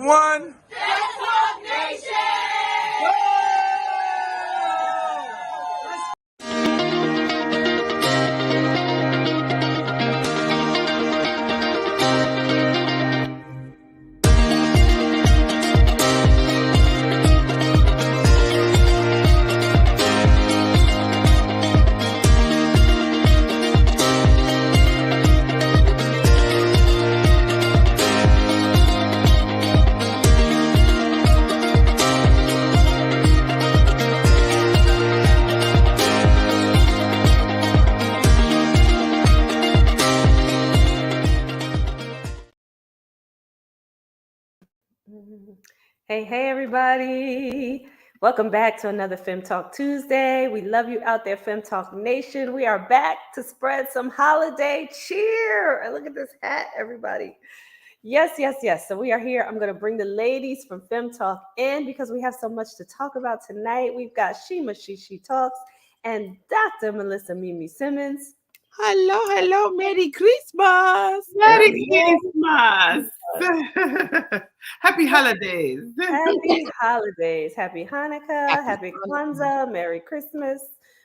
one. Talk Nation! Hey, everybody. Welcome back to another FEM Talk Tuesday. We love you out there, FEM Talk Nation. We are back to spread some holiday cheer. Look at this hat, everybody. Yes. So we are here. I'm going to bring the ladies from FEM Talk in because we have so much to talk about tonight. We've got Shima She Talks and Dr. Melissa Mimi Simmons. Hello. Merry Christmas. Merry Christmas. Happy holidays. Happy holidays. Happy Hanukkah. Happy Kwanzaa. Merry Christmas.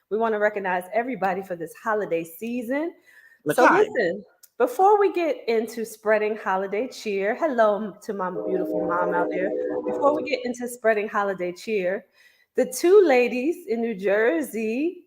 We want to recognize everybody for this holiday season. Listen, before we get into spreading holiday cheer, hello to my beautiful mom out there. Before we get into spreading holiday cheer, the two ladies in New Jersey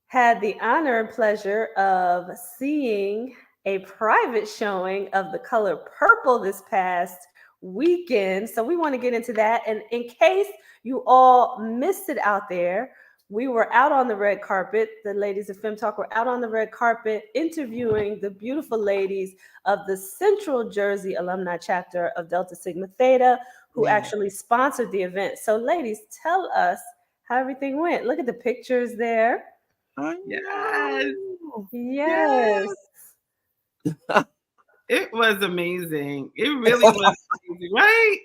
had the honor and pleasure of seeing a private showing of The Color Purple this past weekend. So we want to get into that. And in case you all missed it out there, we were out on the red carpet. The ladies of FEM Talk were out on the red carpet interviewing the beautiful ladies of the Central Jersey alumni chapter of Delta Sigma Theta, who actually sponsored the event. So ladies, tell us how everything went. Look at the pictures there. Yes. It was amazing. It really was amazing, right?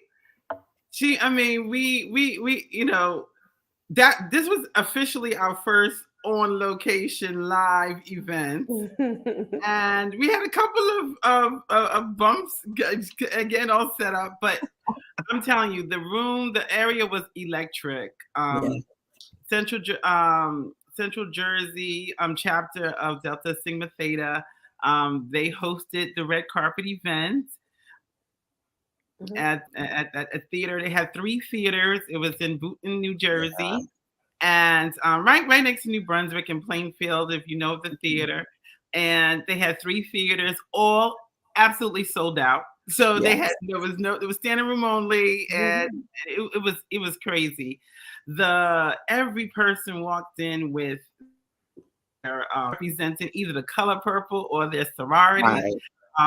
We that this was officially our first on location live event, and we had a couple of bumps again all set up, but I'm telling you, the area was electric. Central Jersey chapter of Delta Sigma Theta. They hosted the red carpet event at a theater. They had 3 theaters. It was in Boonton, New Jersey, and right next to New Brunswick and Plainfield, if you know the theater. And they had 3 theaters, all absolutely sold out. So there was standing room only, and it was crazy. Every person walked in with their representing either the color purple or their sorority.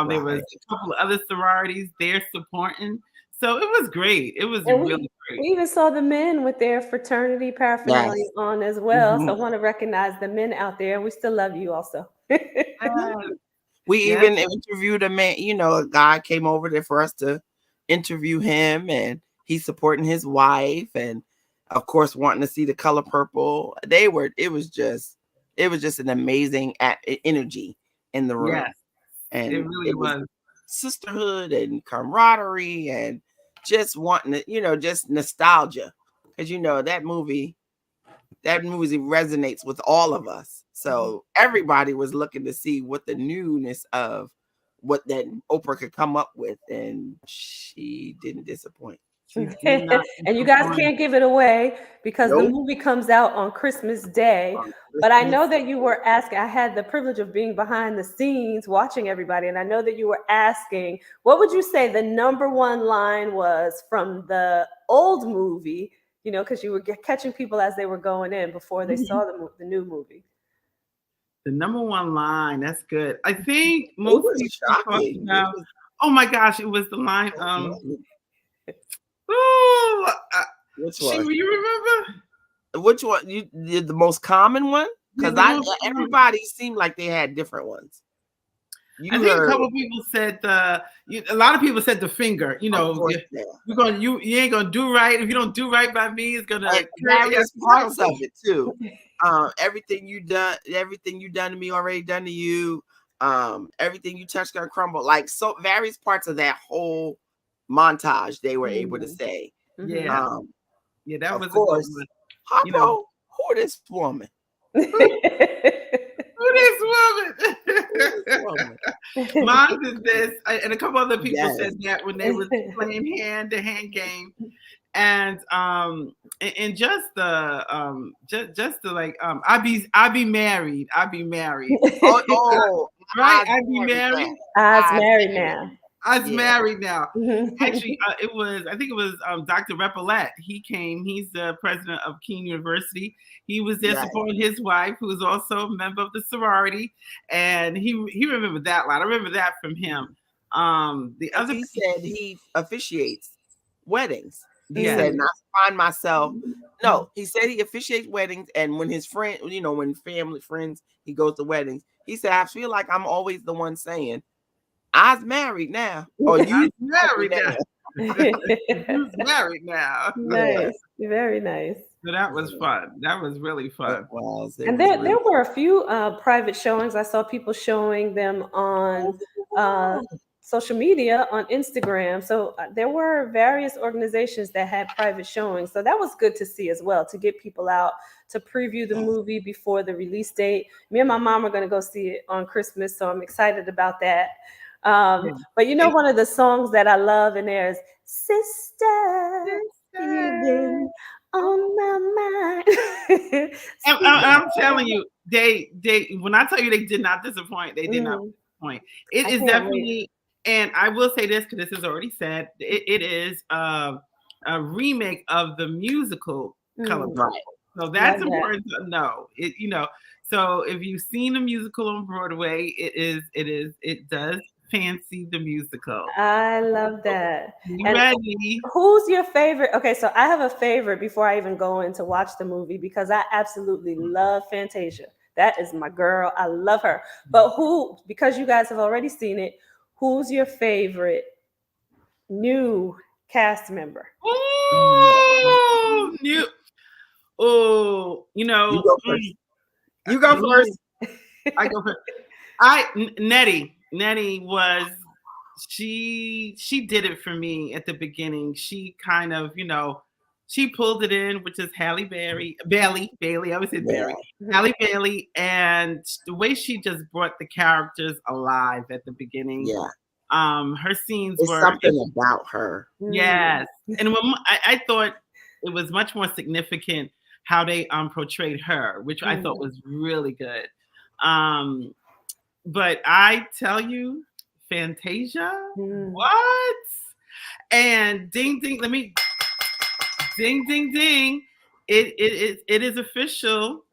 There was a couple of other sororities there supporting. So it was great. It was really great. We even saw the men with their fraternity paraphernalia on as well. So I want to recognize the men out there. We still love you also. We even interviewed a man, a guy came over there for us to interview him, and he's supporting his wife, and of course wanting to see the color purple. It was just an amazing energy in the room. Yes, and it really was sisterhood and camaraderie and just wanting to, just nostalgia. Because that movie resonates with all of us. So everybody was looking to see what the newness of what that Oprah could come up with, and she didn't disappoint. And you guys can't give it away because the movie comes out on Christmas Day. But I know that you were asking, I had the privilege of being behind the scenes watching everybody. And I know that you were asking, what would you say the number one line was from the old movie? Because you were catching people as they were going in before they saw the new movie. The number one line, that's good. I think most people talking about, oh my gosh, it was the line, which one? You remember? Which one? You did the most common one? Because everybody seemed like they had different ones. I think a couple of people said a lot of people said the finger. You ain't gonna do right if you don't do right by me. It's gonna various parts of it too. Everything you done to me, already done to you. Everything you touch gonna crumble. Like, so various parts of that whole montage they were able to say. Yeah. Yeah, that was of course. A good one. Harpo, You know, who this woman? Who this woman? Mine is this, and a couple other people said that when they were playing hand-to-hand game, and just the like I be married. Oh, right, I be married. I's married now. I was married now. Actually, I think it was Dr. Repollet. He came. He's the president of Keene University. He was there supporting his wife, who is also a member of the sorority, and he remembered that line. I remember that from him. He said he officiates weddings. He Yeah. said, "Not find myself." No, he said he officiates weddings, and when his friend, when family friends, he goes to weddings. He said, "I feel like I'm always the one saying." I's married now. Or you married now. You's married now. Nice. Very nice. So that was fun. That was really fun. And there were a few private showings. I saw people showing them on social media, on Instagram. So there were various organizations that had private showings. So that was good to see as well, to get people out to preview the movie before the release date. Me and my mom are going to go see it on Christmas, so I'm excited about that. But one of the songs that I love in there is Sister, you've been on my mind. I'm telling you, they when I tell you they did not disappoint, they did not disappoint. It is definitely, and I will say this because this is already said, it is a remake of the musical Color Purple. So that's important to know. So if you've seen the musical on Broadway, it does fancy the musical. I love that. Ready? Who's your favorite? Okay, so I have a favorite before I even go in to watch the movie, because I absolutely love Fantasia. That is my girl. I love her. But because you guys have already seen it, who's your favorite new cast member? Oh, new. Oh, you go first. You go first. I go first. Nettie was, she did it for me at the beginning. She kind of, she pulled it in, which is Halle Bailey. I always said Barry. Halle Bailey, and the way she just brought the characters alive at the beginning. Yeah. Her scenes were something about her. Yes, and I thought it was much more significant how they portrayed her, which I thought was really good. But I tell you, Fantasia, what? And ding ding, ding. It is official.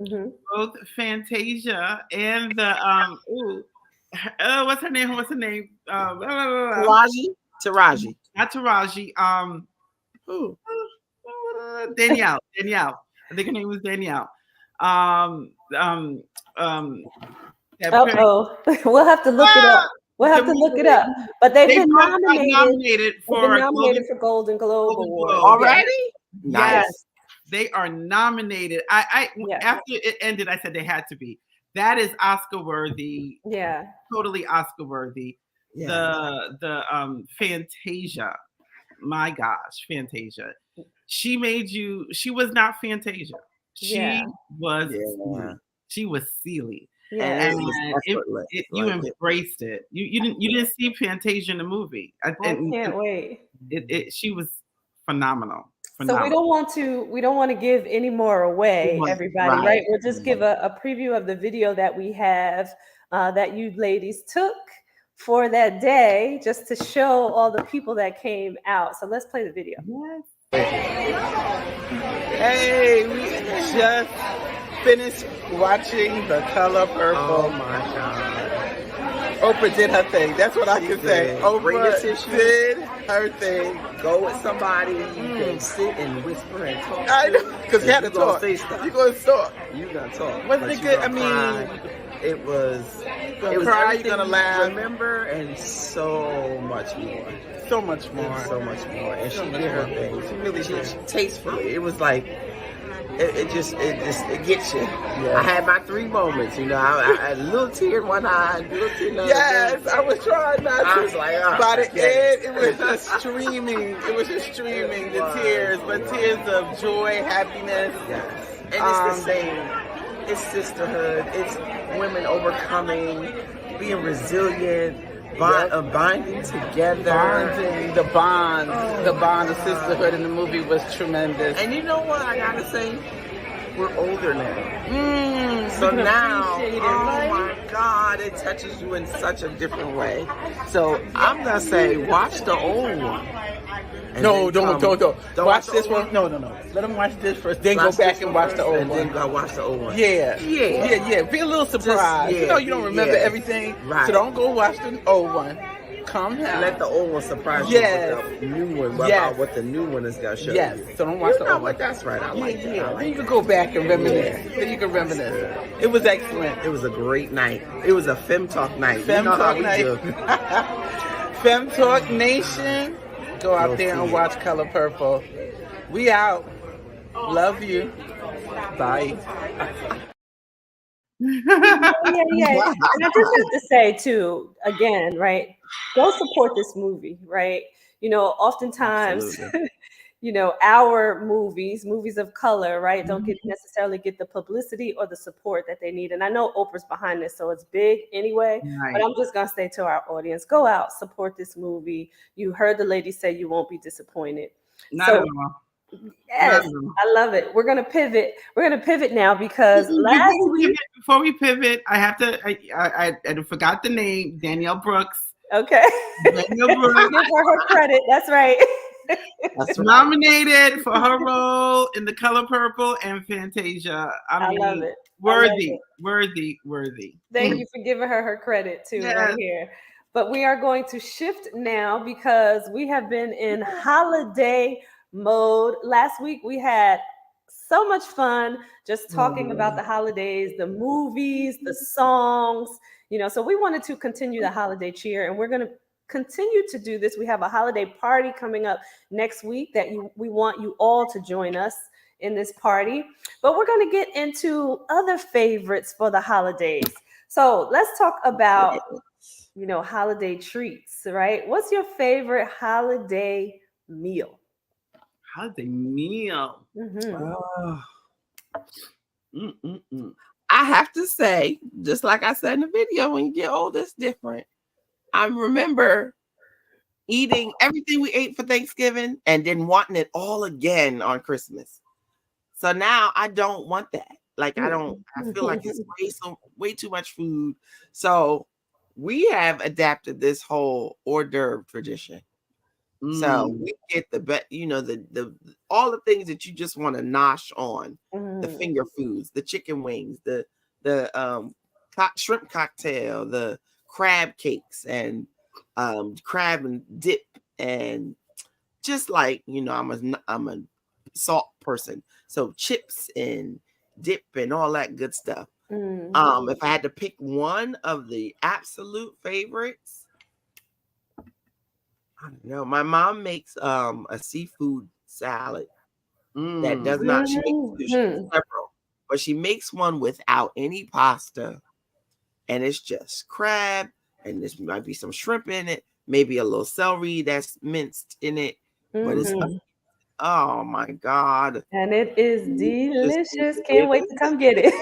Both Fantasia and the what's her name? Taraji. Not Taraji. Who? Danielle. I think her name was Danielle. We'll have to look it up. But they've been nominated for Golden Globe Award already. Nice. Yes, they are nominated. After it ended, I said they had to be. That is Oscar worthy. Yeah, totally Oscar worthy. Yeah. The Fantasia. My gosh, Fantasia. She was not Fantasia. She was Celie. Yeah. And you embraced it. You didn't see Fantasia in the movie. I can't wait. She was phenomenal. So we don't want to give any more away, everybody, right? We'll just give a preview of the video that we have that you ladies took for that day, just to show all the people that came out. So let's play the video. Hey, we just finished watching The Color Purple. Oh my God. Oprah did her thing. That's what I can say. Oprah did her thing. Go with somebody you can sit and whisper and talk to. I know, because you had to talk. You're going to talk. You're going to talk. Wasn't it good? I mean, it was cry, you're going to laugh. Remember, and so much more. So much more. And she did her thing. She really did. Tastefully. It was like, it gets you. Yeah. I had my 3 moments, you know. I a little tear in one eye, a little tear in the other. Yes, I was trying not to. I was like, oh, by the end, it was just streaming. It was just streaming, the tears, but tears of joy, happiness. Yes. And it's the same. It's sisterhood. It's women overcoming, being resilient, binding together. The bond of sisterhood in the movie was tremendous. And you know what I gotta say? We're older now. So now, my God, it touches you in such a different way. So I'm gonna say, watch the old one. No, don't. Watch this one. No. Let them watch this first. Then go back and watch the old one. And then go watch the old one. Yeah. Be a little surprised. You know, you don't remember everything, right? So don't go watch the old one. Calm down. Let the old one surprise you with the new one. About what the new one is gonna show you. So don't watch the old one. That's right. I like that. Then you can go back and reminisce. It was excellent. It was a great night. It was a FEM Talk night. FEM Talk night. FEM Talk Nation. Go out there and watch Color Purple. We out. Love you. Bye. Yeah. And I just have to say too, again, right? Go support this movie, right? You know, oftentimes, you know, our movies of color, right, don't necessarily get the publicity or the support that they need. And I know Oprah's behind this, so it's big anyway. Right. But I'm just gonna say to our audience, go out, support this movie. You heard the lady say you won't be disappointed. Not at all. Yes, I love it. We're gonna pivot. Now because before we pivot, I have to. I forgot the name. Danielle Brooks. Okay. Danielle Brooks. Give her credit. That's right. That's nominated for her role in The Color Purple and Fantasia. I mean, love it. Worthy. Thank you for giving her credit too, right here. But we are going to shift now because we have been in holiday mode. Last week we had so much fun just talking about the holidays, the movies, the songs, you know, so we wanted to continue the holiday cheer, and we're going to continue to do this. We have a holiday party coming up next week that we want you all to join us in this party, but we're going to get into other favorites for the holidays. So let's talk about, you know, holiday treats, right? What's your favorite holiday meal? Holiday meal. I have to say, just like I said in the video, when you get older, it's different. I remember eating everything we ate for Thanksgiving and then wanting it all again on Christmas. So now I don't want that. Like I feel like it's way too much food. So we have adapted this whole hors d'oeuvre tradition. So we get the the all the things that you just want to nosh on, the finger foods, the chicken wings, the shrimp cocktail, the crab cakes, and crab and dip, and just like, you know, I'm a salt person, so chips and dip and all that good stuff. If I had to pick one of the absolute favorites, I don't know. My mom makes a seafood salad that does not. She makes several, but she makes one without any pasta, and it's just crab, and this might be some shrimp in it, maybe a little celery that's minced in it, but it's oh my God, and it is delicious. Can't wait to come get it.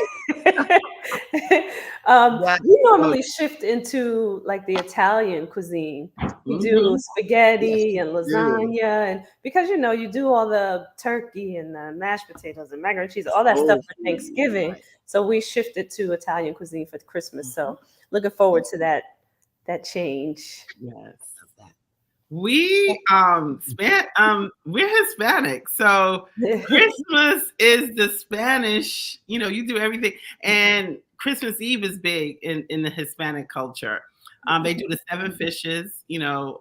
We normally shift into like the Italian cuisine. We do spaghetti and lasagna, and because, you know, you do all the turkey and the mashed potatoes and macaroni and cheese, all that stuff for Thanksgiving. So we shifted to Italian cuisine for Christmas. So looking forward to that change. Yes. We're Hispanic, so Christmas is the Spanish. You know, you do everything, and Christmas Eve is big in the Hispanic culture. They do the 7 fishes, you know,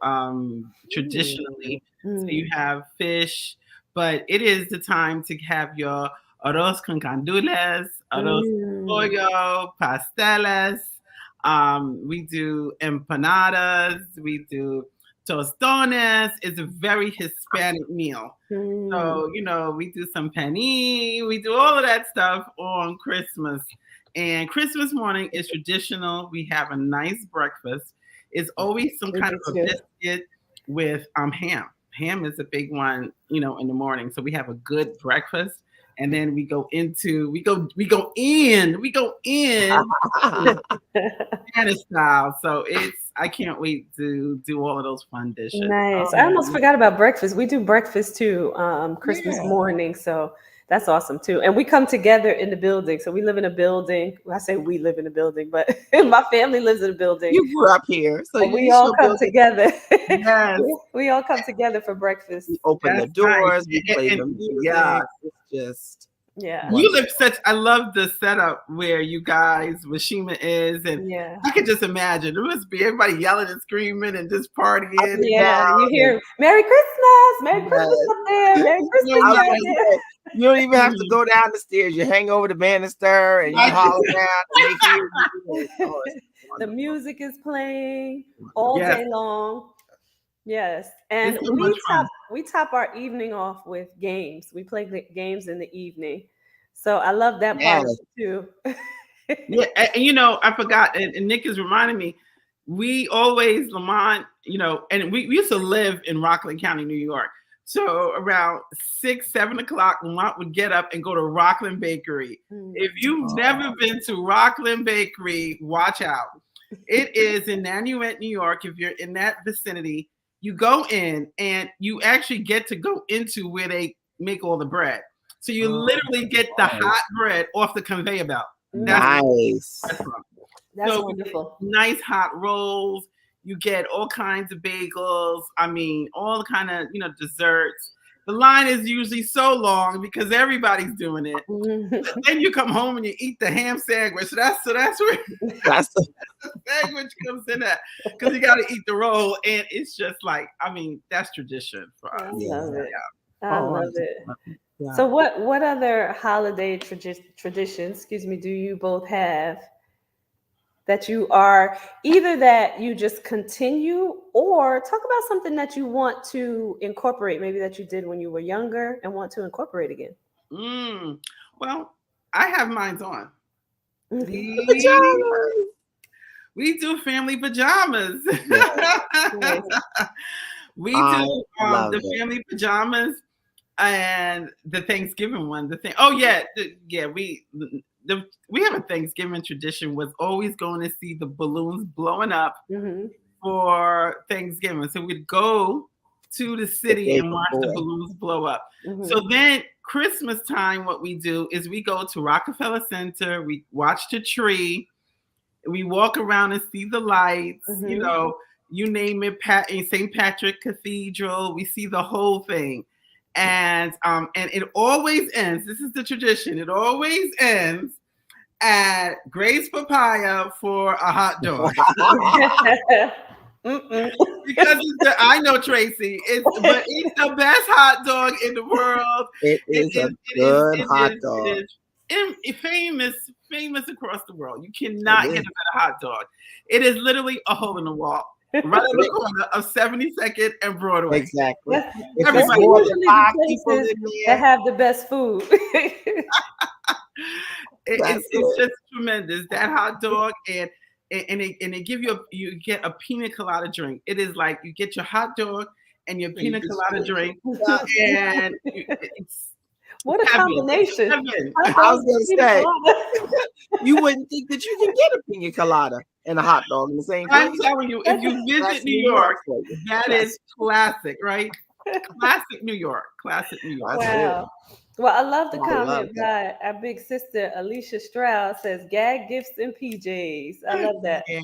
traditionally. So you have fish, but it is the time to have your arroz con gandules, arroz con pollo, pasteles. We do empanadas. We do tostones. It's a very Hispanic meal. So, we do some penne, we do all of that stuff on Christmas. And Christmas morning is traditional. We have a nice breakfast. It's always some kind of a biscuit with ham. Ham is a big one, in the morning. So we have a good breakfast. And then we go in Spanish style. So I can't wait to do all of those fun dishes. Nice. I almost forgot about breakfast. We do breakfast too, Christmas morning. So that's awesome too. And we come together in the building. So we live in a building. Well, I say we live in a building, but my family lives in a building. You grew up here. So we all come together. Yes. we all come together for breakfast. We open the doors. Nice. We play the music. Yeah. It's just... Yeah. You live I love the setup where you guys, where Shima is, and I could just imagine there must be everybody yelling and screaming and just partying. Yeah, you hear Merry Christmas, Merry Christmas up there, Merry Christmas down there. You don't even have to go down the stairs. You hang over the banister and you holler down and they hear you. The music is playing all day long. Yes, and we top our evening off with games. We play games in the evening, so I love that part too. Yeah, and I forgot, and Nick is reminding me. We always, Lamont, and we used to live in Rockland County, New York. So around 6, 7 o'clock, Lamont would get up and go to Rockland Bakery. If you've never been to Rockland Bakery, watch out. It is in Nanuet, New York. If you're in that vicinity, you go in and you actually get to go into where they make all the bread. So you literally get the hot bread off the conveyor belt. Nice. That's wonderful. Nice hot rolls. You get all kinds of bagels. I mean, all kind of, desserts. The line is usually so long because everybody's doing it. Then you come home and you eat the ham sandwich. So that's where the sandwich comes in at, because you got to eat the roll, and it's just like, that's tradition for us. I love it. Yeah. So what other holiday traditions, do you both have that you are either that you just continue, or talk about something that you want to incorporate, maybe that you did when you were younger and want to incorporate again? Well, I have mine on. We do family pajamas. Yes. We do the family pajamas and the Thanksgiving one. We have a Thanksgiving tradition, was always going to see the balloons blowing up for Thanksgiving. So we'd go to the city and watch the balloons blow up. So then Christmas time, what we do is we go to Rockefeller Center, we watch the tree, we walk around and see the lights, you name it, St. Patrick Cathedral, we see the whole thing. And it always ends, this is the tradition, it always ends at Grace Papaya for a hot dog. Because I know Tracy, but it's the best hot dog in the world. It is a good hot dog. It's famous across the world. You cannot get a better hot dog. It is literally a hole in the wall. Right on the corner of 72nd and Broadway. Exactly. Everybody that have the best food. It's just tremendous. That hot dog, and they give you get a pina colada drink. It is like you get your hot dog and your pina colada drink, and what a combination! I was going to say, you wouldn't think that you can get a pina colada and a hot dog in the same place. I'm telling you, if you visit New York, that is classic, right? Classic New York. Wow. Well, I love the comment by our big sister Alicia Stroud, says gag gifts and PJs. I love that. Yeah.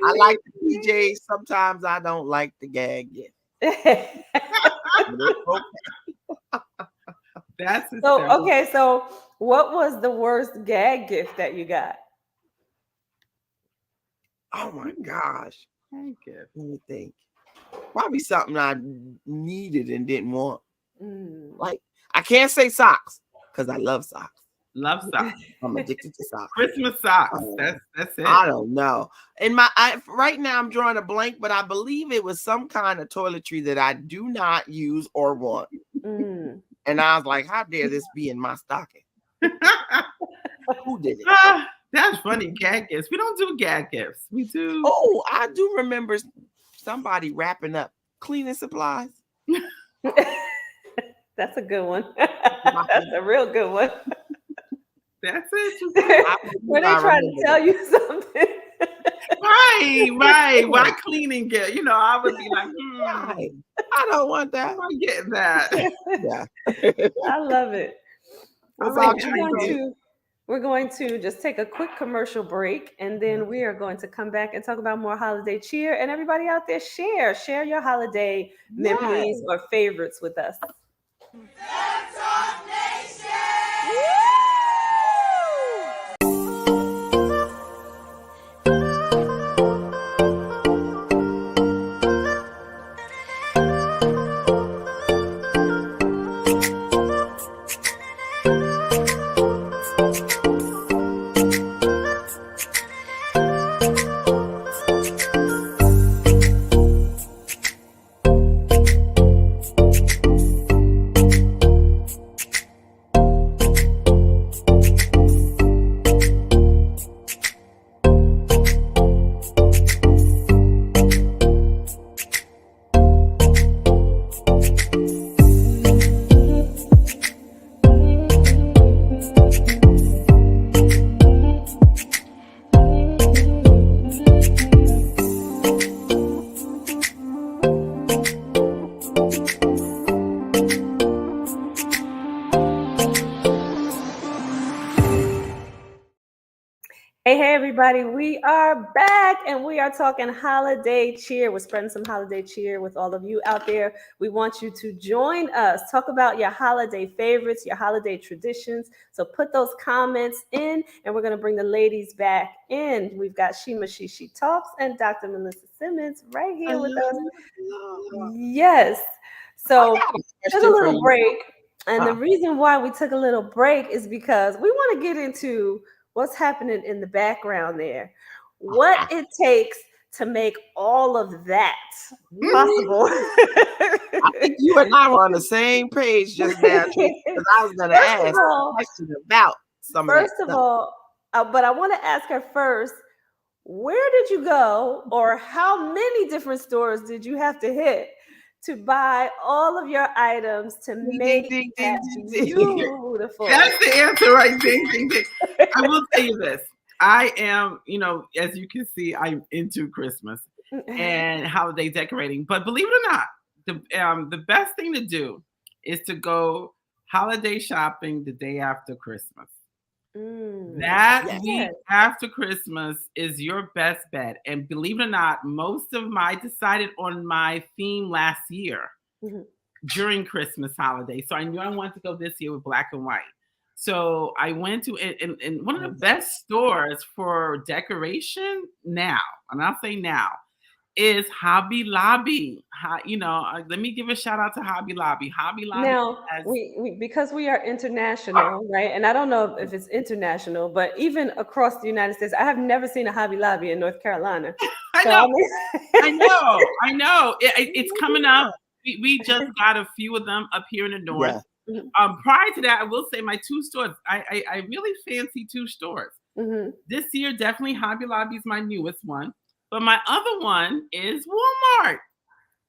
I like the PJs. Sometimes I don't like the gag gift. That's so okay. So, what was the worst gag gift that you got? Oh my gosh! Thank you. Let me think. Probably something I needed and didn't want. Like, I can't say socks because I love socks. Love socks. I'm addicted to socks. Christmas socks. That's it. I don't know. Right now I'm drawing a blank, but I believe it was some kind of toiletry that I do not use or want. And I was like, how dare this be in my stocking? Who did it? That's funny. Gag gifts. We don't do gag gifts. We do. Oh, I do remember somebody wrapping up cleaning supplies. That's a good one. That's a real good one. That's it. When they try to tell you something. Right. Why cleaning gift? You know, I would be like, right. I don't want that. I'm getting that. Yeah. I love it. All right, we're going to just take a quick commercial break, and then we are going to come back and talk about more holiday cheer. And everybody out there, share your holiday memories or favorites with us. Hey, everybody, we are back and we are talking holiday cheer. We're spreading some holiday cheer with all of you out there. We want you to join us. Talk about your holiday favorites, your holiday traditions. So put those comments in, and we're going to bring the ladies back in. We've got Shima She Talks and Dr. Melissa Simmons right here with us. Yes. So took a little break. And the reason why we took a little break is because we want to get into what's happening in the background there, what it takes to make all of that possible. I think you and I were on the same page just now, because I was going to ask a question about some of that stuff. First of all, but I want to ask her first, where did you go, or how many different stores did you have to hit to buy all of your items to make that beautiful? That's the answer, right? Ding, ding, ding. I will tell you this. I am, as you can see, I'm into Christmas and holiday decorating. But believe it or not, the best thing to do is to go holiday shopping the day after Christmas. That week after Christmas is your best bet. And believe it or not, I decided on my theme last year during Christmas holiday. So I knew I wanted to go this year with black and white. So I went to and one of the best stores for decoration now, and I'll say now, is Hobby Lobby. Let me give a shout out to Hobby Lobby. Hobby Lobby. Now, because we are international, right? And I don't know if it's international, but even across the United States, I have never seen a Hobby Lobby in North Carolina. I know. It's coming up. We just got a few of them up here in the north. Yeah. Prior to that, I will say my two stores. I really fancy two stores. This year, definitely Hobby Lobby is my newest one. But my other one is Walmart.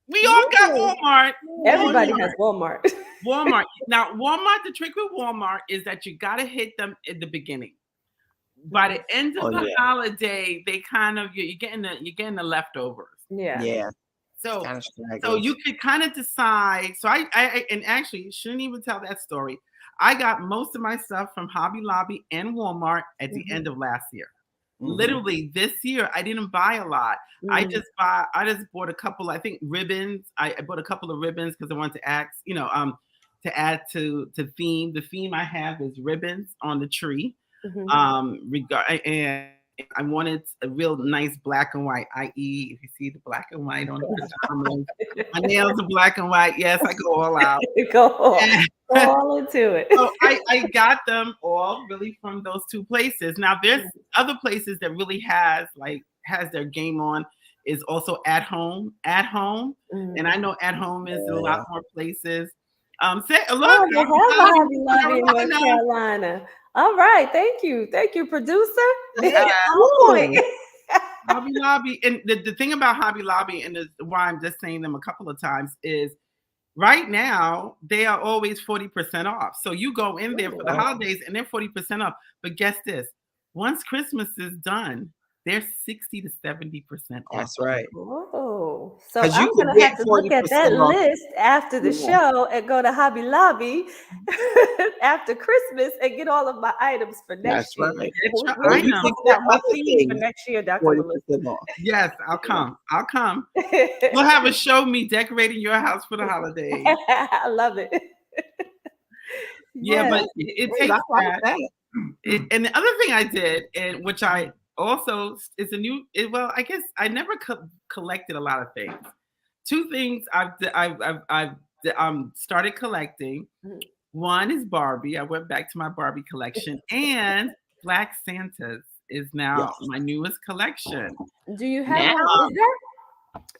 We all got Walmart. Everybody has Walmart. Walmart. Now, Walmart, the trick with Walmart is that you got to hit them at the beginning. By the end of the holiday, they kind of, you're getting the leftovers. Yeah. So you could kind of decide. So I and actually shouldn't even tell that story. I got most of my stuff from Hobby Lobby and Walmart at the end of last year. Literally this year, I didn't buy a lot. I just bought a couple, I think, ribbons. I bought a couple of ribbons because I wanted to add to theme. The theme I have is ribbons on the tree. And I wanted a real nice black and white, i.e., if you see the black and white on the pajamas, my nails are black and white. Yes, I go all out. Go all into it. So I got them all really from those two places. Now there's other places that really has their game on is also at home. And I know at home is a lot more places. Say look, they have a Hobby Lobby in North Carolina. All right, thank you, producer. Hobby Lobby, and the thing about Hobby Lobby, and why I'm just saying them a couple of times is right now they are always 40% off. So you go in there for the holidays and they're 40% off. But guess this: once Christmas is done, they're 60 to 70% off. That's right. Oh, so I'm gonna have to look at that list after the show and go to Hobby Lobby after Christmas and get all of my items for next year. Right. My theme for next year, Dr. Melissa. Yes, I'll come. We'll have a show me decorating your house for the holidays. I love it. Yeah, but it takes that. And the other thing I did, and which I also is a new, well, I guess I never collected a lot of things. Two things I've started collecting. One is Barbie. I went back to my Barbie collection, and Black Santas is now my newest collection. Do you have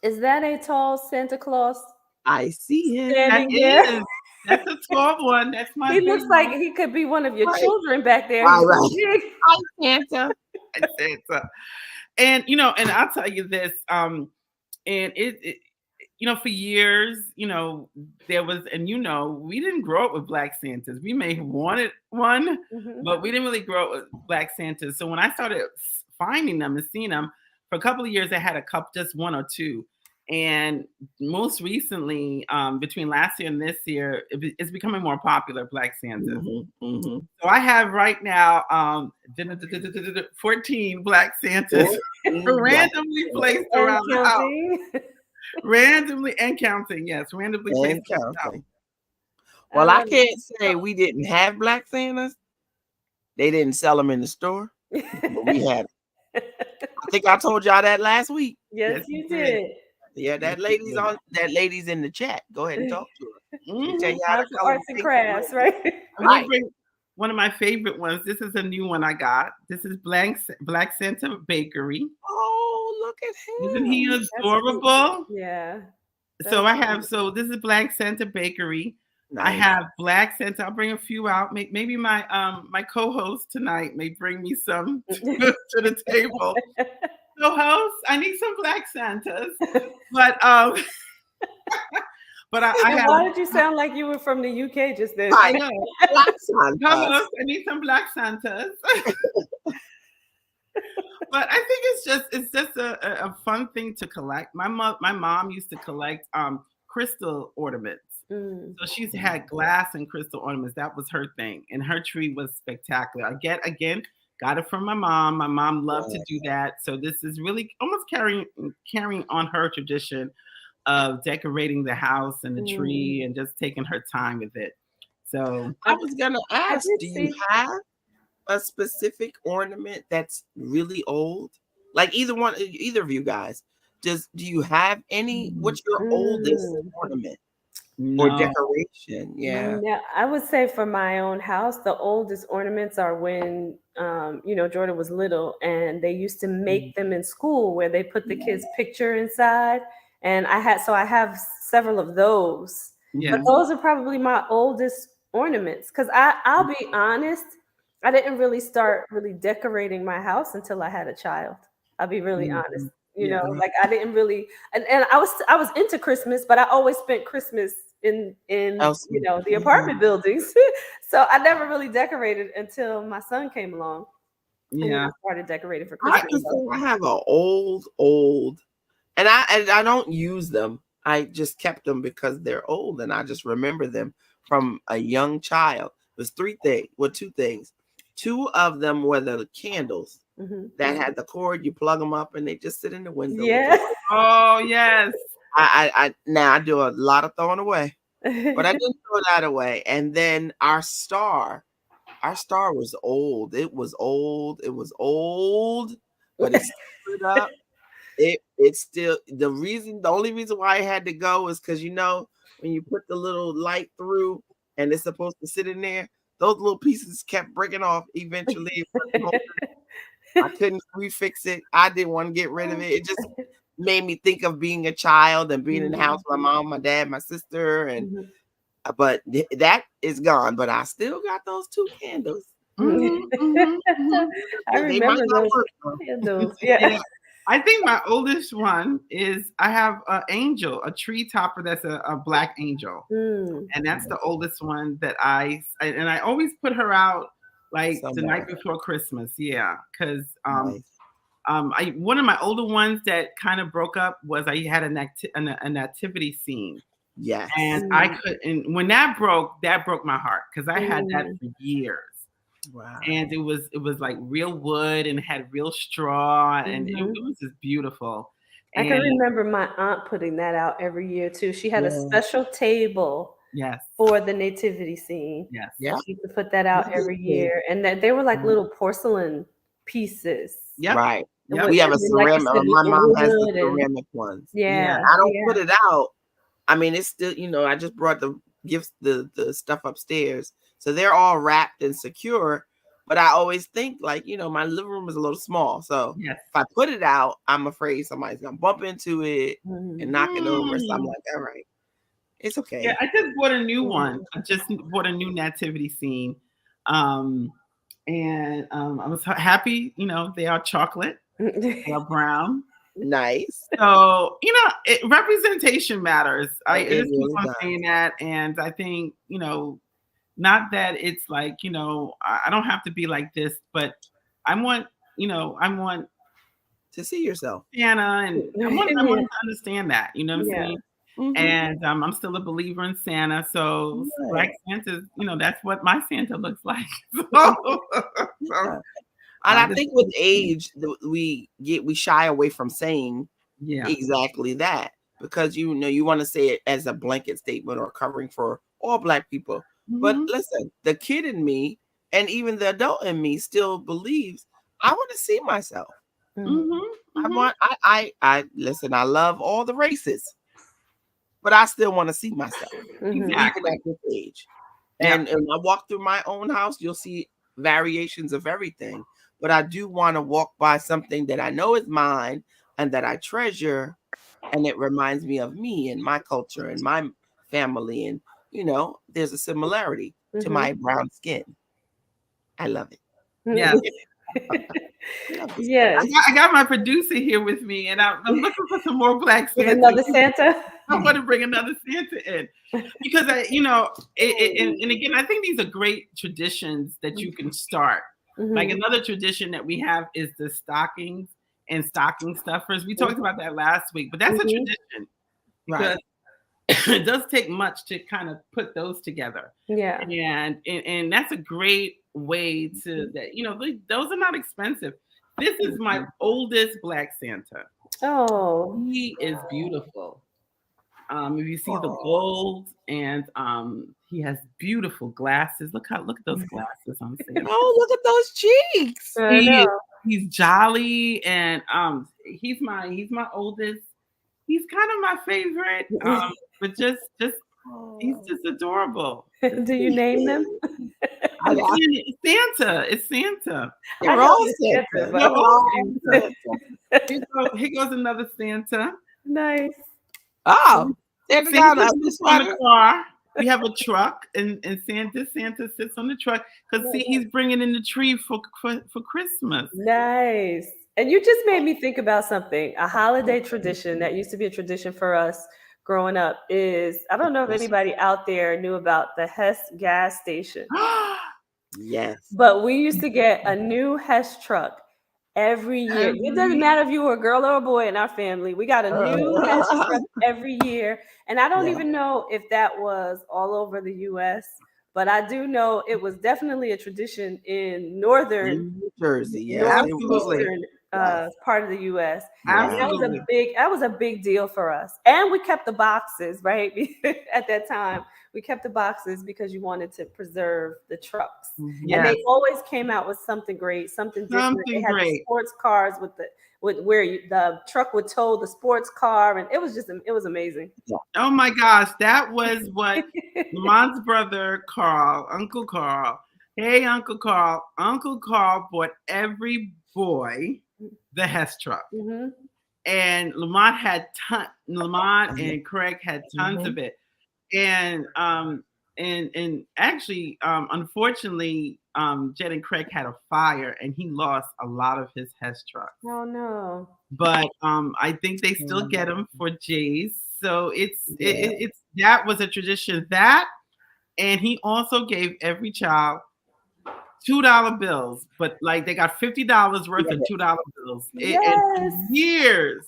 is that a tall Santa Claus? I see him. That's a tall one. That's my. He looks like he could be one of your children back there. Hi, Santa. And and I'll tell you this, and it for years, there was, and we didn't grow up with Black Santas. We may have wanted one, but we didn't really grow up with Black Santas. So when I started finding them and seeing them, for a couple of years, I had a couple, just one or two. And most recently, between last year and this year, it's becoming more popular, Black Santas. So I have right now 14 Black Santas randomly placed around the house. Randomly and counting, yes. Randomly placed around the house. Well, I can't say we didn't have Black Santas. They didn't sell them in the store, but we had them. I think I told y'all that last week. Yes, you did. Yeah, that lady's in the chat. Go ahead and talk to her. Tell you how to arts and crafts, right? I'm bring one of my favorite ones. This is a new one I got. This is Black Santa Bakery. Oh, look at him! Isn't he adorable? Yeah. So this is Black Santa Bakery. Nice. I have Black Santa. I'll bring a few out. Maybe my my co-host tonight may bring me some to the table. Co-host, I need some Black Santas. But but I have. Why did you sound like you were from the UK just then? I know. Black Santas. Co-host, I need some Black Santas. But I think it's just a fun thing to collect. My mom used to collect crystal ornaments. So she's had glass and crystal ornaments. That was her thing, and her tree was spectacular. Got it from my mom. My mom loved to do that. So this is really almost carrying on her tradition of decorating the house and the tree and just taking her time with it. So I was gonna ask, do you have a specific ornament that's really old? Like either of you guys, do you have any? What's your oldest ornament? Or decoration? Yeah, I would say for my own house, the oldest ornaments are when Jordan was little, and they used to make them in school where they put the kid's picture inside, and I have several of those. But those are probably my oldest ornaments, because I'll be honest, I didn't really start decorating my house until I had a child. I'll be really honest. Like I didn't really, and I was into Christmas, but I always spent Christmas in the apartment buildings. So I never really decorated until my son came along. Yeah, I started decorating for Christmas. I have an old, and I don't use them. I just kept them because they're old, and I just remember them from a young child. There's two things. Two of them were the candles that had the cord. You plug them up, and they just sit in the window. Yeah. Oh yes. I do a lot of throwing away, but I didn't throw that away. And then our star was old. It was old. but it's stood up. It's still the only reason why I had to go is because when you put the little light through and it's supposed to sit in there, those little pieces kept breaking off eventually. I couldn't refix it. I didn't want to get rid of it. It just made me think of being a child and being in the house with my mom, my dad, my sister, and but that is gone. But I still got those 2 candles. I remember those candles. Yeah. I think my oldest one is I have an angel, a tree topper that's a black angel, and that's the oldest one that I always put her out like the night before Christmas. Yeah, because one of my older ones that kind of broke up was I had a nativity scene. Yes, and I couldn't. When that broke my heart because I had that for years. Wow. And it was like real wood and had real straw and it was just beautiful. I can remember my aunt putting that out every year too. She had a special table for the nativity scene. Yes. Yeah. She used to put that out every year. And that they were like little porcelain pieces. Yep. Right. Yep. We have a ceramic. Like my mom has the ceramic ones. Yeah. I don't put it out. I mean, it's still, I just brought the gifts, the stuff upstairs. So they're all wrapped and secure. But I always think like, my living room is a little small. So if I put it out, I'm afraid somebody's going to bump into it and knock it over. So I'm like, all right, it's okay. Yeah, I just bought a new one. I just bought a new nativity scene. And I was happy, they are chocolate. They are brown. Nice. So, representation matters. I just keep on saying that. And I think, not that it's like, I don't have to be like this, but I want to see yourself. Santa, and I want to understand that, you know what I'm saying? And I'm still a believer in Santa. So Black Santa, that's what my Santa looks like. And I think with age, we shy away from saying exactly that because you want to say it as a blanket statement or covering for all Black people. But listen, the kid in me and even the adult in me still believes I want to see myself. I listen, I love all the races, but I still want to see myself even at this age. And when I walk through my own house, you'll see variations of everything. But I do want to walk by something that I know is mine and that I treasure. And it reminds me of me and my culture and my family. And, there's a similarity to my brown skin. I love it. Yeah. Yes. I got my producer here with me, and I'm looking for some more Black Santa. Another Santa? I want to bring another Santa in because and again, I think these are great traditions that you can start. Like another tradition that we have is the stockings and stocking stuffers. We talked about that last week, but that's a tradition because it does take much to kind of put those together. Yeah. And that's a great way to that, those are not expensive. This is my oldest Black Santa. Oh. He is beautiful. If you see the gold and he has beautiful glasses. Look at those glasses on Santa. Oh, look at those cheeks. He's jolly and he's my oldest. He's kind of my favorite. But just he's just adorable. Do you name them? Santa. It's Santa. They're all Santa. Here goes another Santa. Nice. Oh, Santa's on the car. We have a truck, and Santa sits on the truck because he's bringing in the tree for Christmas. Nice. And you just made me think about something. A holiday tradition that used to be a tradition for us growing up is, I don't know if anybody out there knew about the Hess gas station. Yes. But we used to get a new Hess truck every year. It doesn't matter if you were a girl or a boy in our family. We got a new Hess truck every year. And I don't even know if that was all over the U.S., but I do know it was definitely a tradition in northern New Jersey. Yeah, absolutely. part of the U.S. Absolutely. And that was a big deal for us. And we kept the boxes, right? At that time, we kept the boxes because you wanted to preserve the trucks. Yes. And they always came out with something great, something different. They had the sports cars with where the truck would tow the sports car, and it was amazing. Oh my gosh, that was what Lamont's brother Carl, Uncle Carl. Hey, Uncle Carl. Uncle Carl bought every boy the Hess truck. Mm-hmm. And Lamont and Craig had tons of it. And actually, unfortunately, Jet and Craig had a fire and he lost a lot of his Hess trucks. Oh no. But I think they still get them for Jay's. So it's that was a tradition. That, and he also gave every child $2 bills, but like they got $50 worth of $2 bills. Yes. And for years.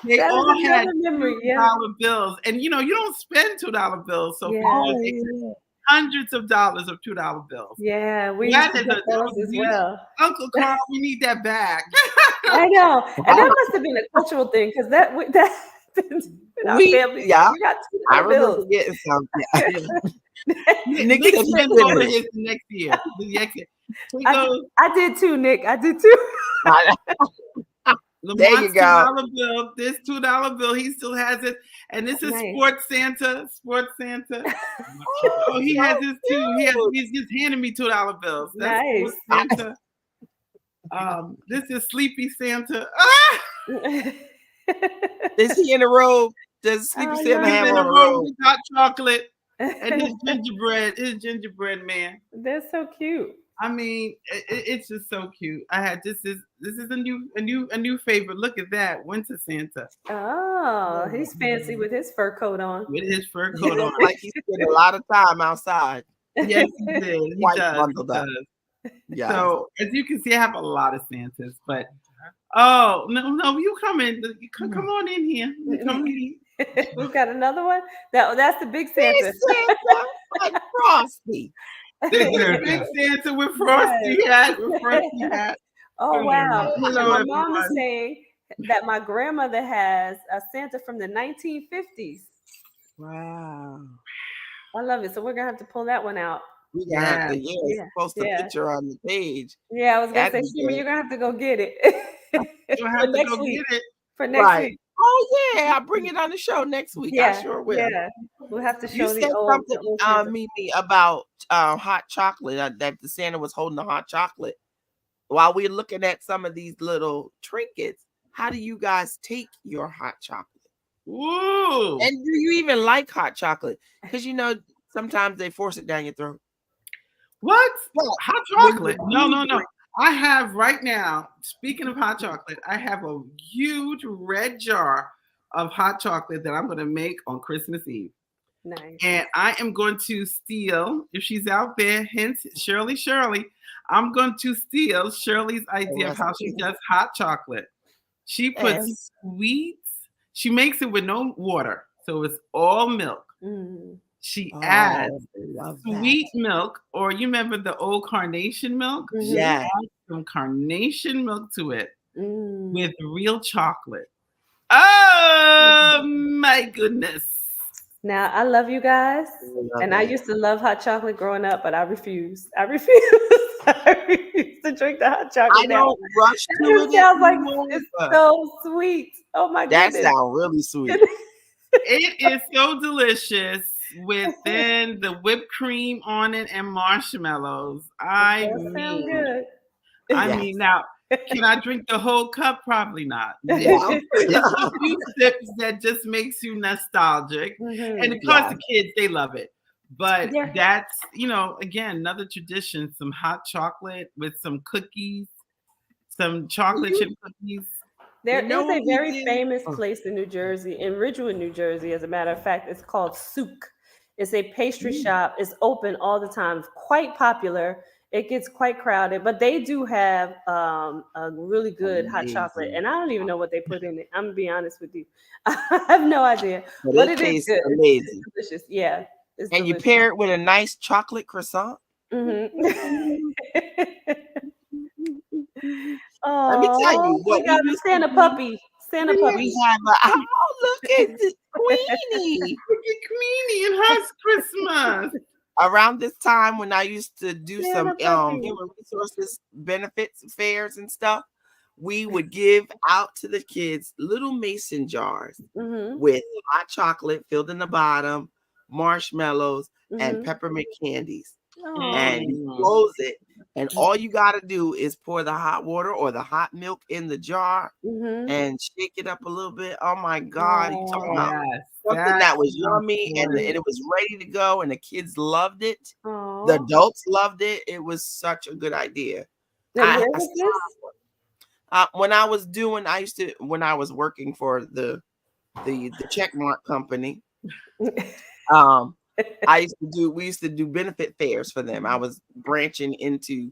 They that all had memory. $2 bills. And you don't spend $2 bills. So hundreds of dollars of $2 bills. Yeah, we used to get those as well. Uncle Carl, we need that back. I know. And that must have been a cultural thing because that in our family, we got $2 bills. Getting some. Nick said go to his next year. I did too, Nick. I did too. There you go. $2 bill. This $2 bill, he still has it. And this is Sports Santa. Oh, he has his too. He's just handing me $2 bills. That's nice. Sports Santa. This is Sleepy Santa. Is he in a robe? Does Sleepy Santa have on a robe? With hot chocolate and his gingerbread man. That's so cute. I mean, it's just so cute. This is a new favorite. Look at that, Winter Santa. Oh, he's fancy with his fur coat on. With his fur coat on, like he spent a lot of time outside. Yes, he did. He does. Yeah. So as you can see, I have a lot of Santas, but oh no, you come in. Come on in here. Come in. We've got another one. That's the big Santa. Santa like Frosty. This is a big Santa with Frosty hat. Oh wow! My mom is saying that my grandmother has a Santa from the 1950s. Wow! I love it. So we're gonna have to pull that one out. We gotta have to post a picture on the page. Yeah, I was gonna say, Shima, you're gonna have to go get it. You'll have to go get it for next week. Oh yeah, I'll bring it on the show next week. I sure will. Yeah, we'll have to show you said something, Mimi, about hot chocolate. That the Santa was holding the hot chocolate while we're looking at some of these little trinkets. How do you guys take your hot chocolate? Ooh! And do you even like hot chocolate? Because sometimes they force it down your throat. What? Hot chocolate? No. I have right now, speaking of hot chocolate, I have a huge red jar of hot chocolate that I'm going to make on Christmas Eve. Nice. And I am going to steal, if she's out there, hence Shirley, I'm going to steal Shirley's idea of how she does hot chocolate. She puts she makes it with no water. So it's all milk. Mm. She adds sweet milk, or you remember the old carnation milk? Yeah. Some carnation milk to it with real chocolate. Oh my goodness. Now I love you guys. I used to love hot chocolate growing up, but I refuse. I refuse to drink the hot chocolate. I don't rush to it. It sounds like it's so sweet. Oh my goodness. That sounds really sweet. It is so delicious with then the whipped cream on it and marshmallows. I mean, now, can I drink the whole cup? Probably not. It's a few sips that just makes you nostalgic. Mm-hmm. And of course, the kids, they love it. But that's, again, another tradition, some hot chocolate with some cookies, some chocolate chip cookies. There is a very famous place in New Jersey, in Ridgewood, New Jersey, as a matter of fact. It's called Souk. It's a pastry shop. It's open all the time. It's quite popular. It gets quite crowded, but they do have a really good hot chocolate, and I don't even know what they put in it. I'm gonna be honest with you. I have no idea, but it is good. Amazing. It's delicious. Yeah. And delicious. You pair it with a nice chocolate croissant. Mm-hmm. Let me tell Oh, you what we got we the used to Santa do. puppy. Santa puppy. We have oh, look at the Queenie. Look at Queenie and her Christmas. Around this time when I used to do some Santa puppy. human resources benefits fairs and stuff, we would give out to the kids little mason jars with hot chocolate filled in the bottom, marshmallows, and peppermint candies. And you Oh. close it, and all you got to do is pour the hot water or the hot milk in the jar and shake it up a little bit. Oh my God, you talking about Yes, something that was yummy and it was ready to go, and the kids loved it. The adults loved it. It was such a good idea. And where was this? When I was working for the checkmark company, we used to do benefit fairs for them. I was branching into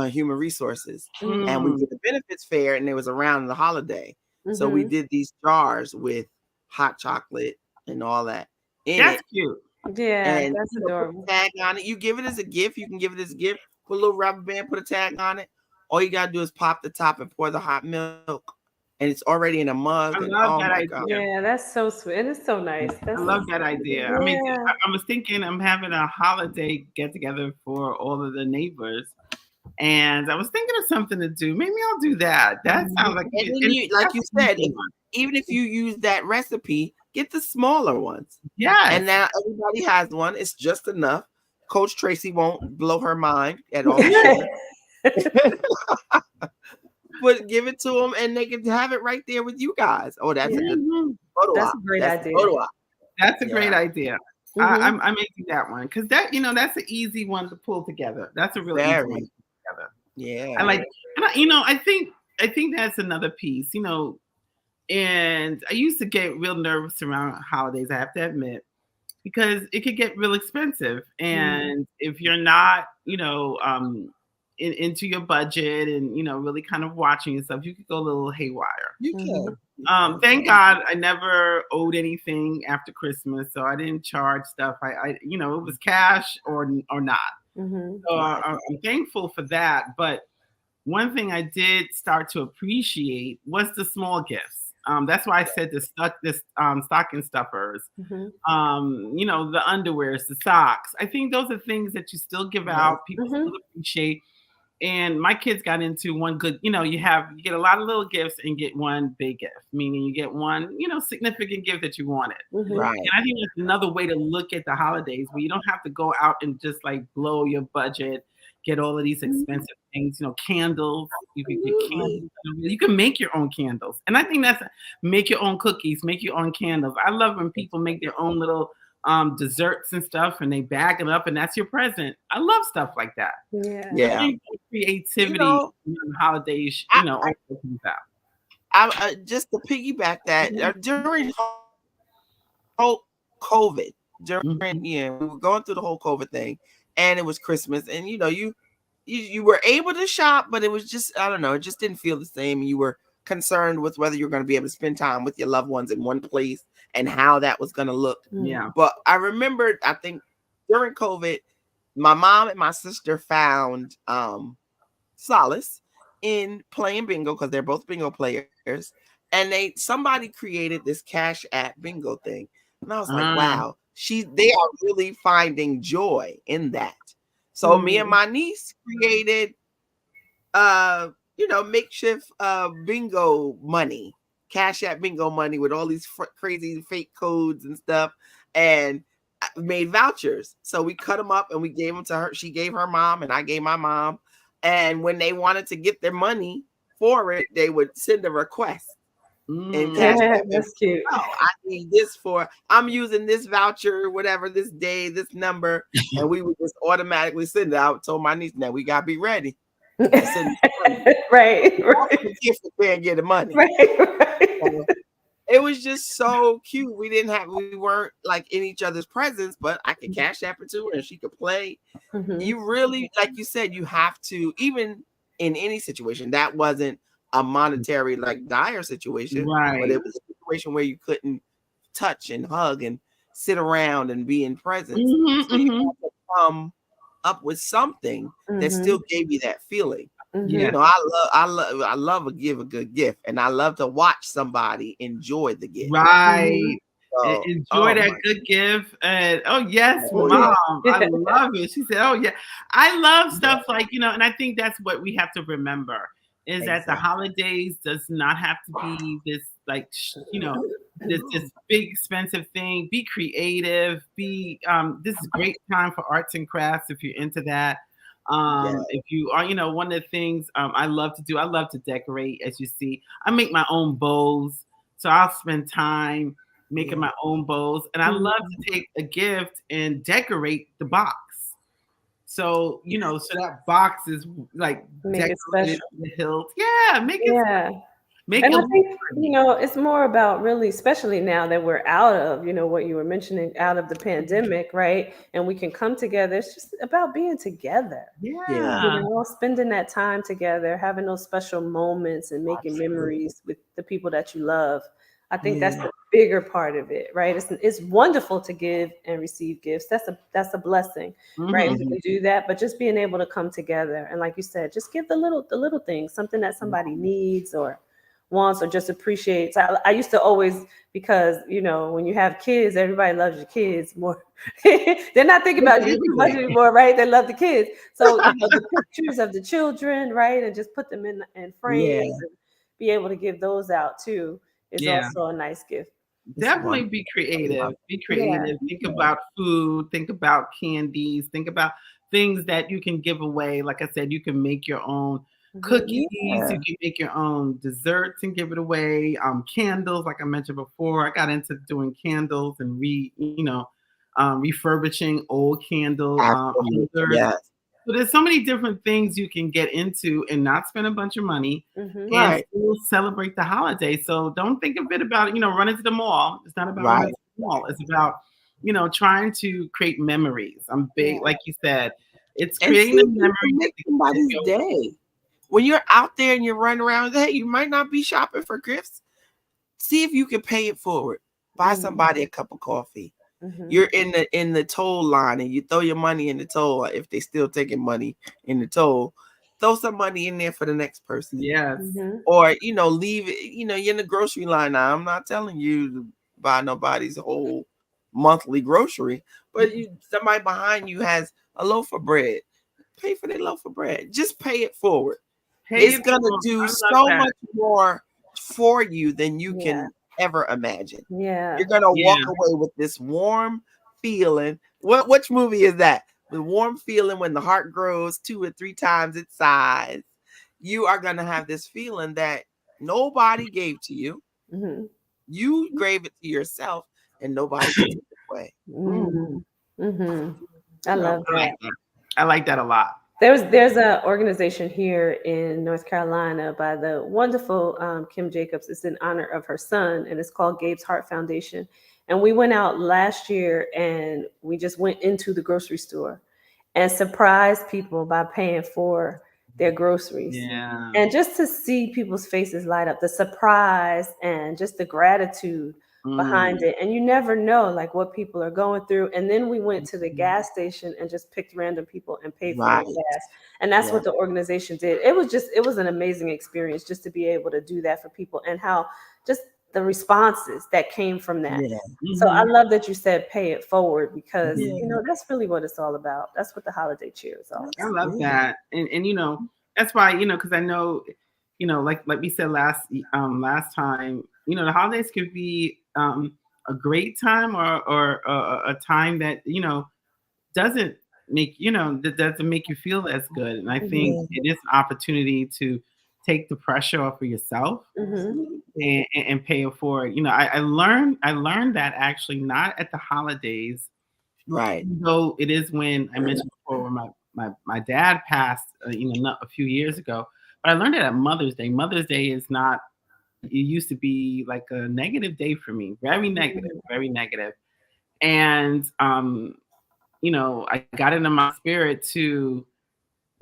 human resources, and we did the benefits fair, and it was around the holiday. So we did these jars with hot chocolate and all that in That's it. cute. Yeah, And that's adorable. put a tag on it. You give it as a gift. You can give it as a gift. Put a little rubber band, put a tag on it. All you gotta do is pop the top and pour the hot milk, and it's already in a mug. I And love oh that my idea. God. Yeah, that's so sweet. And it's so nice. I love that idea. I mean, I was thinking I'm having a holiday get together for all of the neighbors, and I was thinking of something to do. Maybe I'll do that. That sounds like And then you, like you said, even if you use that recipe, get the smaller ones. Yes. And now everybody has one. It's just enough. Coach Tracy won't blow her mind at all. But give it to them, and they can have it right there with you guys. Oh, that's a good photo That's op. a great That's idea. a photo op. That's a great idea. I may do that one because that's an easy one to pull together. That's a really easy one to pull together. Yeah. I think that's another piece. And I used to get real nervous around holidays, I have to admit, because it could get real expensive. And if you're not, into your budget and, really kind of watching yourself, you could go a little haywire. You can. Thank God I never owed anything after Christmas, so I didn't charge stuff. It was cash or not. So I'm thankful for that. But one thing I did start to appreciate was the small gifts. That's why I said the stocking stuffers, the underwears, the socks. I think those are things that you still give out. People still appreciate. And my kids got into one good, you get a lot of little gifts and get one big gift, meaning you get one, significant gift that you wanted. Right. And I think that's another way to look at the holidays where you don't have to go out and just like blow your budget, get all of these expensive things, candles. You can get candles. You can make your own candles. And I think make your own cookies, make your own candles. I love when people make their own little desserts and stuff and they bag it up and that's your present. I love stuff like that. Yeah. I think creativity in the holidays, opens out. Just to piggyback that, during whole COVID, we were going through the whole COVID thing, and it was Christmas, and you were able to shop, but it was just, I don't know, it just didn't feel the same. You were concerned with whether you're going to be able to spend time with your loved ones in one place and how that was going to look. Yeah. But I remembered, I think during COVID, my mom and my sister found solace in playing bingo because they're both bingo players. And somebody created this Cash App bingo thing. And I was like, wow, they are really finding joy in that. So me and my niece created makeshift bingo money, Cash App bingo money with all these crazy fake codes and stuff, and made vouchers. So we cut them up and we gave them to her. She gave her mom and I gave my mom. And when they wanted to get their money for it, they would send a request. And that's cute. I need this I'm using this voucher, whatever, this day, this number, and we would just automatically send it. I told my niece, now we gotta be ready. Right. And get the money. Right. So it was just so cute. We weren't like in each other's presence, but I could Cash App it to her and she could play. You really, like you said, you have to, even in any situation, that wasn't a monetary like dire situation, right? But it was a situation where you couldn't touch and hug and sit around and be in presence. So you had to come up with something that still gave you that feeling. You know, I love give a good gift, and I love to watch somebody enjoy the gift. Right. So, Enjoy that good gift. And yes, mom, I love it. She said, oh yeah. I love stuff like, and I think that's what we have to remember is that the holidays does not have to be this like, this big expensive thing. Be creative. This is a great time for arts and crafts if you're into that. If you are, one of the things I love to decorate. As you see, I make my own bows, so I'll spend time making my own bows, and I love to take a gift and decorate the box. So so that box is like decorated the hilt. Yeah, make it. And I think, it's more about really, especially now that we're out of, what you were mentioning, out of the pandemic, right? And we can come together. It's just about being together. Yeah. Spending that time together, having those special moments and making memories with the people that you love. I think that's the bigger part of it, right? It's wonderful to give and receive gifts. That's a blessing, right? We can do that, but just being able to come together and, like you said, just give the little things, something that somebody needs or wants or just appreciates. I used to always, because when you have kids, everybody loves your kids more. They're not thinking about you too much anymore, right? They love the kids. So the pictures of the children, right, and just put them in frames and be able to give those out too is also a nice gift. Definitely be creative. Be creative. Think about food. Think about candies. Think about things that you can give away. Like I said, you can make your own cookies. You can make your own desserts and give it away. Candles, like I mentioned before, I got into doing candles and refurbishing old candle holders. So there's so many different things you can get into and not spend a bunch of money and still celebrate the holiday. So don't think of it about, running to the mall. It's not about running to the mall. It's about, trying to create memories. I'm big, like you said, it's creating a memory. Make somebody's day. When you're out there and you're running around, hey, you might not be shopping for gifts. See if you can pay it forward. Buy somebody a cup of coffee. You're in the toll line and you throw your money in the toll. If they still taking money in the toll, throw some money in there for the next person. Yes. Or leave it. You're in the grocery line now. I'm not telling you to buy nobody's whole monthly grocery, but somebody behind you has a loaf of bread. Pay for their loaf of bread. Just pay it forward. It's gonna do so much more for you than you can ever imagine. You're gonna walk away with this warm feeling. Which movie is that? The warm feeling when the heart grows 2 or 3 times its size. You are gonna have this feeling that nobody gave to you. You gave it to yourself, and nobody can take it away. I love that. I like that a lot. There's an organization here in North Carolina by the wonderful Kim Jacobs. It's in honor of her son, and it's called Gabe's Heart Foundation. And we went out last year, and we just went into the grocery store and surprised people by paying for their groceries. And just to see people's faces light up, the surprise and just the gratitude behind it. And you never know like what people are going through. And then we went to the gas station and just picked random people and paid for their gas. And that's what the organization did. It was an amazing experience just to be able to do that for people, and how just the responses that came from that. So I love that you said pay it forward, because that's really what it's all about. That's what the holiday cheer is all about. I love that. And that's why, because I know, like we said last time, the holidays could be a great time or a time that doesn't make that doesn't make you feel as good. And I think it is an opportunity to take the pressure off of yourself and pay it forward. I learned that actually not at the holidays, right? Though it is when I mentioned before when my dad passed, a few years ago. But I learned it at Mother's Day. Mother's Day is not. It used to be like a negative day for me, very negative, very negative. And I got into my spirit to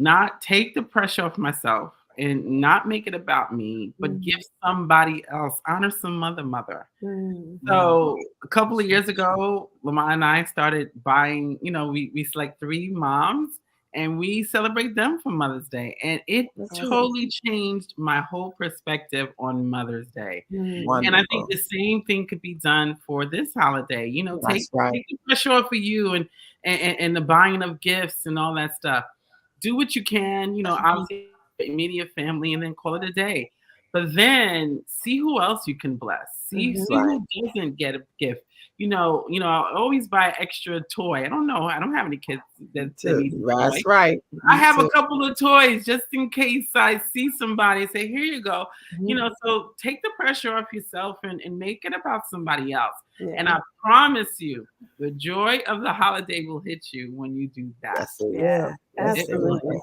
not take the pressure off myself and not make it about me, but give somebody else, honor some mother. So a couple of years ago, Lamar and I started buying, we select 3 moms and we celebrate them for Mother's Day. And it totally changed my whole perspective on Mother's Day. And I think the same thing could be done for this holiday. You know, take the pressure off of you and the buying of gifts and all that stuff. Do what you can, you know, obviously immediate family, and then call it a day. But then see who else you can bless. See who doesn't get a gift. I always buy extra toy. I don't know. I don't have any kids that need a toy. That's right. I have a couple of toys just in case I see somebody and say, here you go. So take the pressure off yourself and make it about somebody else. Yeah. And I promise you, the joy of the holiday will hit you when you do that. Yeah, absolutely.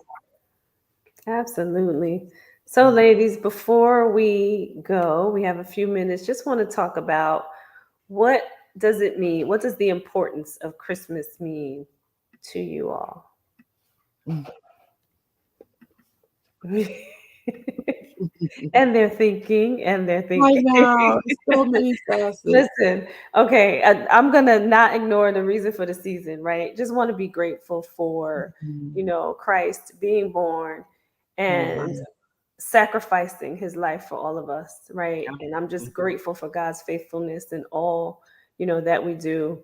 Absolutely. So, ladies, before we go, we have a few minutes. Just want to talk about what does it mean? What does the importance of Christmas mean to you all? And they're thinking. I know. So many facets. Listen, okay, I'm gonna not ignore the reason for the season, right? Just want to be grateful for, Christ being born and sacrificing his life for all of us, right? And I'm just grateful for God's faithfulness in all, that we do,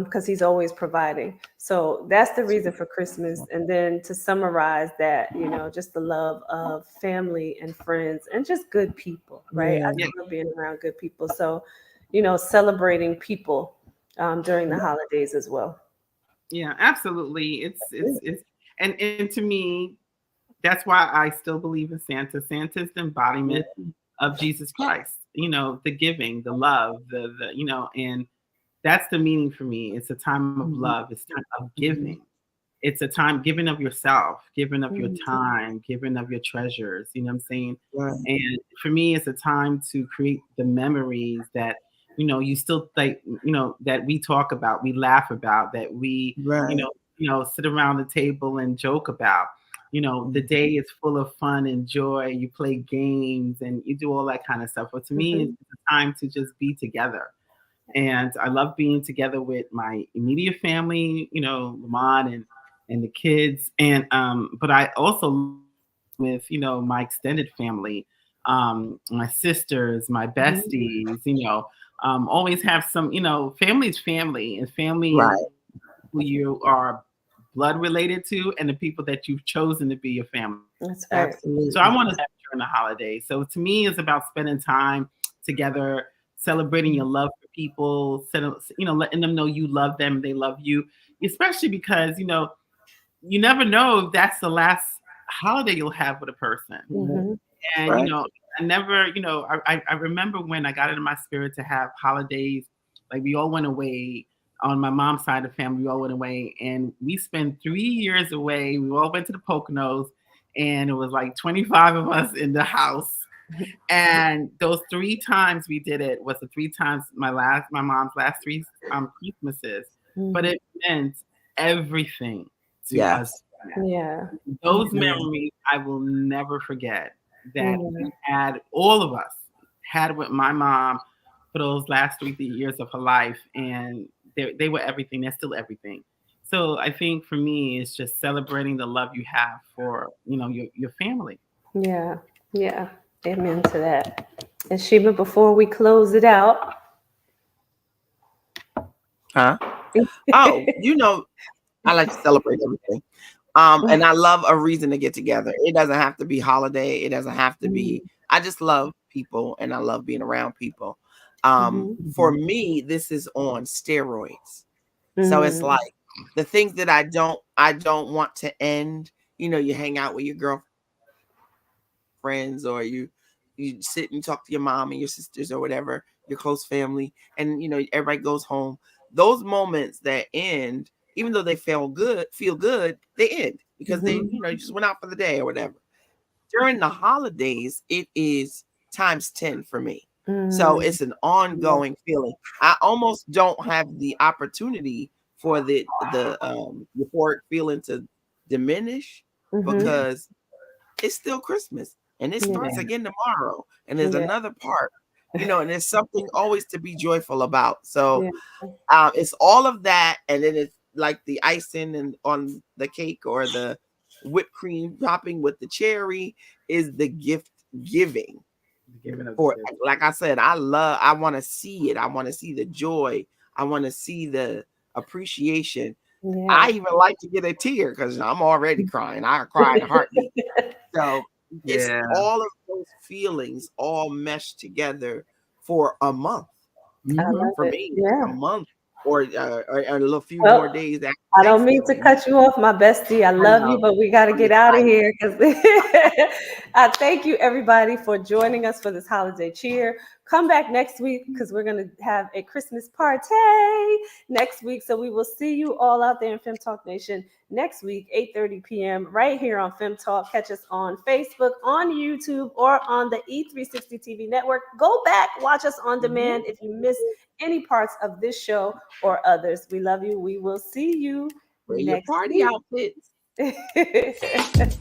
because he's always providing. So that's the reason for Christmas. And then to summarize that, just the love of family and friends and just good people, right? I love being around good people. So, celebrating people during the holidays as well. Yeah, absolutely. It's and to me, that's why I still believe in Santa. Santa's the embodiment of Jesus Christ. The giving, the love, and that's the meaning for me. It's a time of love. It's time of giving. It's a time giving of yourself, giving of your time, giving of your treasures. You know what I'm saying? Right. And for me, it's a time to create the memories that, you still think, that we talk about, we laugh about, that we, sit around the table and joke about. The day is full of fun and joy. You play games and you do all that kind of stuff. But to me, it's a time to just be together. And I love being together with my immediate family, Lamont and the kids. And but I also with, my extended family, my sisters, my besties, always have some, family's family, and family who you are blood related to, and the people that you've chosen to be your family. That's right. Absolutely. So I want to during the holidays. So to me, it's about spending time together, celebrating your love for people, letting them know you love them, they love you, especially because, you never know if that's the last holiday you'll have with a person. And, I never, I remember when I got it in my spirit to have holidays, like we all went away. On my mom's side of the family, we all went away, and we spent 3 years away. We all went to the Poconos, and it was like 25 of us in the house. And those 3 times we did it was the 3 times my mom's last 3 Christmases. But it meant everything to us. Yeah. Those memories I will never forget that we had, all of us had with my mom for those last 3 years of her life. And they were everything. They're still everything. So I think for me, it's just celebrating the love you have for, your family. Yeah. Yeah. Amen to that. And Sheba, before we close it out. Huh? Oh, I like to celebrate everything. And I love a reason to get together. It doesn't have to be holiday. It doesn't have to be, I just love people and I love being around people. For me, this is on steroids. So it's like the things that I don't want to end. You hang out with your girlfriends, or you sit and talk to your mom and your sisters or whatever, your close family, and everybody goes home. Those moments that end, even though they feel good, they end because they, you just went out for the day or whatever. During the holidays, it is times 10 for me. So it's an ongoing feeling. I almost don't have the opportunity for the euphoric feeling to diminish because it's still Christmas and it starts again tomorrow. And there's another part, and there's something always to be joyful about. So it's all of that. And then it's like the icing and on the cake or the whipped cream topping with the cherry is the gift giving. For, like I said, I want to see it. I want to see the joy. I want to see the appreciation. Yeah. I even like to get a tear because I'm already crying. I cry in a heartbeat. So it's all of those feelings all meshed together for a month. For me, a month or a little few more days after I don't mean to cut you off, my bestie. I love you, but we got to get out of here because I thank you, everybody, for joining us for this holiday cheer. Come back next week because we're going to have a Christmas party next week. So we will see you all out there in Fem Talk Nation next week, 8:30 p.m. right here on Fem Talk. Catch us on Facebook, on YouTube, or on the E360 TV network. Go back, watch us on demand if you missed any parts of this show or others. We love you. We will see you next party week. Outfits.